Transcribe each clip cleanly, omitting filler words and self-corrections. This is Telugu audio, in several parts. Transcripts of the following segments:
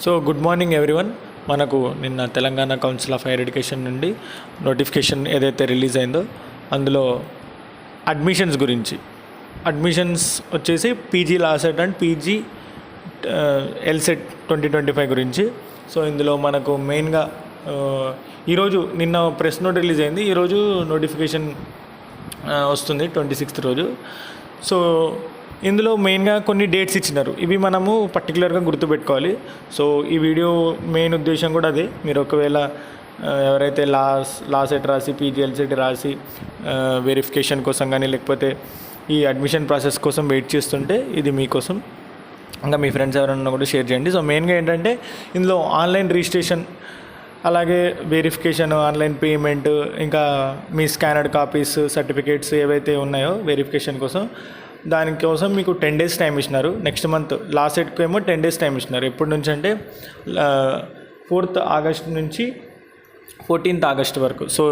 So good morning everyone. మనకు నిన్న Telangana council of higher education నుండి నోటిఫికేషన్ ఏదైతే రిలీజ్ అయిందో అందులో అడ్మిషన్స్ గురించి, అడ్మిషన్స్ వచ్చేసి పీజీ లాసెట్ అండ్ పీజీ ఎల్సెట్ 2025 గురించి. సో ఇందులో మనకు మెయిన్గా ఈరోజు నిన్న ప్రెస్ నోట్ రిలీజ్ అయింది, ఈరోజు నోటిఫికేషన్ వస్తుంది 26th రోజు. సో ఇందులో మెయిన్గా కొన్ని డేట్స్ ఇచ్చినారు, ఇవి మనము పర్టికులర్గా గుర్తుపెట్టుకోవాలి. సో ఈ వీడియో మెయిన్ ఉద్దేశం కూడా అదే. మీరు ఒకవేళ ఎవరైతే లాసెట్ రాసి పీజీఎల్సెట్ రాసి వెరిఫికేషన్ కోసం కానీ లేకపోతే ఈ అడ్మిషన్ ప్రాసెస్ కోసం వెయిట్ చేస్తుంటే ఇది మీకోసం. ఇంకా మీ ఫ్రెండ్స్ ఎవరైనా కూడా షేర్ చేయండి. సో మెయిన్గా ఏంటంటే ఇందులో ఆన్లైన్ రిజిస్ట్రేషన్, అలాగే వెరిఫికేషన్, ఆన్లైన్ పేమెంట్, ఇంకా మీ స్కానర్డ్ కాపీస్, సర్టిఫికేట్స్ ఏవైతే ఉన్నాయో వెరిఫికేషన్ కోసం, దానికోసం మీకు 10 days టైం ఇచ్చినారు. నెక్స్ట్ మంత్ లాసెట్కి ఏమో 10 days టైం ఇచ్చినారు. ఎప్పటి నుంచి అంటే 4th August నుంచి 14th August వరకు. సో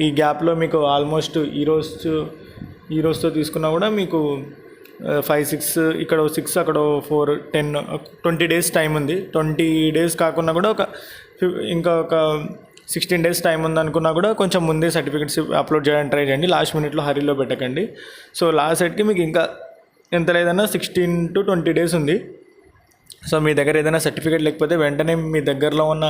ఈ గ్యాప్లో మీకు ఆల్మోస్ట్ ఈ రోజుతో తీసుకున్నా కూడా మీకు 5-6, ఇక్కడ 6, అక్కడ 4-10, 20 days టైం ఉంది. 20 days కాకుండా కూడా ఇంకా ఒక 16 days టైం ఉందనుకున్నా కూడా కొంచెం ముందే సర్టిఫికేట్స్ అప్లోడ్ చేయడానికి ట్రై చేయండి. లాస్ట్ మినిట్లో హరీలో పెట్టకండి. సో లాస్ట్ సెట్కి మీకు ఇంకా ఎంత లేదన్నా 16 to 20 days ఉంది. సో మీ దగ్గర ఏదైనా సర్టిఫికేట్ లేకపోతే వెంటనే మీ దగ్గరలో ఉన్న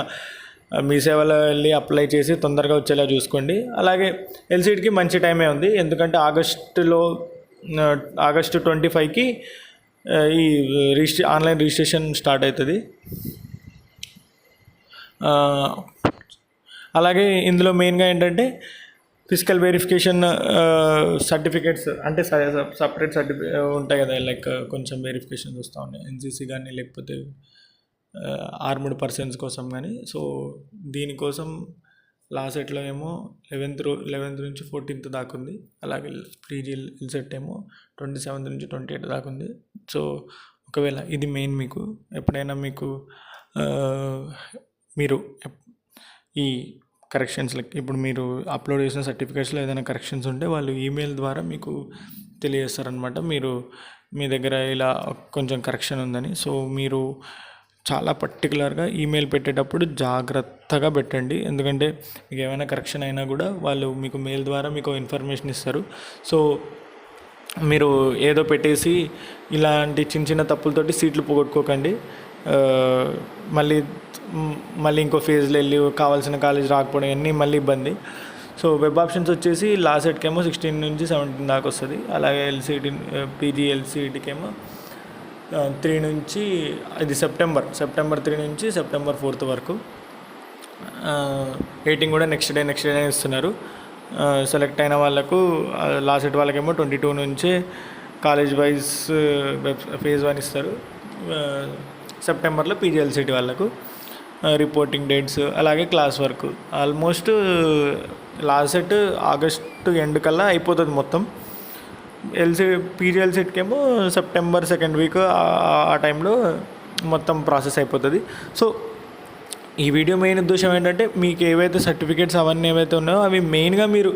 మీ సేవలో వెళ్ళి అప్లై చేసి తొందరగా వచ్చేలా చూసుకోండి. అలాగే ఎల్సీడ్కి మంచి టైమే ఉంది, ఎందుకంటే ఆగస్టు 25కి ఈ ఆన్లైన్ రిజిస్ట్రేషన్ స్టార్ట్ అవుతుంది. అలాగే ఇందులో మెయిన్గా ఏంటంటే ఫిజికల్ వెరిఫికేషన్ సర్టిఫికేట్స్, అంటే సపరేట్ ఉంటాయి కదా, లైక్ కొంచెం వెరిఫికేషన్స్ వస్తూ ఉన్నాయి ఎన్సీసీ కానీ లేకపోతే ఆర్మ్డ్ పర్సన్స్ కోసం కానీ. సో దీనికోసం లాసెట్లో ఏమో 11th నుంచి 14th దాకా ఉంది. అలాగే పీజీ ఎల్సెట్ ఏమో 27th నుంచి 28th దాకా ఉంది. సో ఒకవేళ ఇది మెయిన్, మీకు ఎప్పుడైనా మీకు మీరు ఈ కరెక్షన్స్, లైక్ ఇప్పుడు మీరు అప్లోడ్ చేసిన సర్టిఫికేట్స్లో ఏదైనా కరెక్షన్స్ ఉంటే వాళ్ళు ఈమెయిల్ ద్వారా మీకు తెలియజేస్తారనమాట, మీరు మీ దగ్గర ఇలా కొంచెం కరెక్షన్ ఉందని. సో మీరు చాలా పర్టికులర్గా ఈమెయిల్ పెట్టేటప్పుడు జాగ్రత్తగా పెట్టండి, ఎందుకంటే మీకు ఏమైనా కరెక్షన్ అయినా కూడా వాళ్ళు మీకు మెయిల్ ద్వారా మీకు ఇన్ఫర్మేషన్ ఇస్తారు. సో మీరు ఏదో పెట్టేసి ఇలాంటి చిన్న చిన్న తప్పులతోటి సీట్లు పోగొట్టుకోకండి. మళ్ళీ ఇంకో ఫేజ్లో వెళ్ళి కావాల్సిన కాలేజ్ రాకపోవడం అన్నీ మళ్ళీ ఇబ్బంది. సో వెబ్ ఆప్షన్స్ వచ్చేసి లాసెట్కి ఏమో 16 నుంచి 17 దాకా వస్తుంది. అలాగే పీజీ ఎల్సీటీకి ఏమో 3 నుంచి, ఇది సెప్టెంబర్ 3 నుంచి సెప్టెంబర్ 4th వరకు. రేటింగ్ కూడా నెక్స్ట్ డే ఇస్తున్నారు. సెలెక్ట్ అయిన వాళ్ళకు, లాసెట్ వాళ్ళకేమో 22 నుంచి కాలేజ్ వైజ్ ఫేజ్ 1 ఇస్తారు. సెప్టెంబర్లో పీజీఎల్సీటీ వాళ్ళకు రిపోర్టింగ్ డేట్స్, అలాగే class work. Almost LAWCET August end కల్లా అయిపోతుంది మొత్తం. పీజీఎల్సీటీకి ఏమో September 2nd week ఆ టైంలో మొత్తం ప్రాసెస్ అయిపోతుంది. సో ఈ వీడియో మెయిన్ ఉద్దేశం ఏంటంటే మీకు ఏవైతే సర్టిఫికేట్స్ అవన్నీ ఏవైతే ఉన్నాయో అవి మెయిన్గా మీరు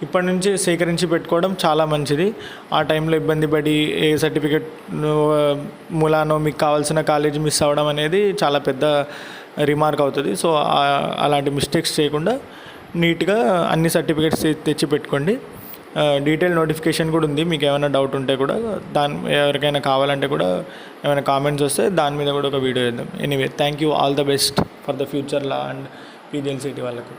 ఇప్పటి నుంచి సేకరించి పెట్టుకోవడం చాలా మంచిది. ఆ టైంలో ఇబ్బంది పడి ఏ సర్టిఫికేట్ మూలానో మీకు కావాల్సిన కాలేజ్ మిస్ అవ్వడం అనేది చాలా పెద్ద రిమార్క్ అవుతుంది. సో అలాంటి మిస్టేక్స్ చేయకుండా నీట్గా అన్ని సర్టిఫికేట్స్ తెచ్చి పెట్టుకోండి. డీటెయిల్ నోటిఫికేషన్ కూడా ఉంది, మీకు ఏమైనా డౌట్ ఉంటే కూడా ఎవరికైనా కావాలంటే కూడా ఏమైనా కామెంట్స్ వస్తే దాని మీద కూడా ఒక వీడియో చేద్దాం. Anyway, thank you, all the best for the future law and PGLCT వాళ్ళకు.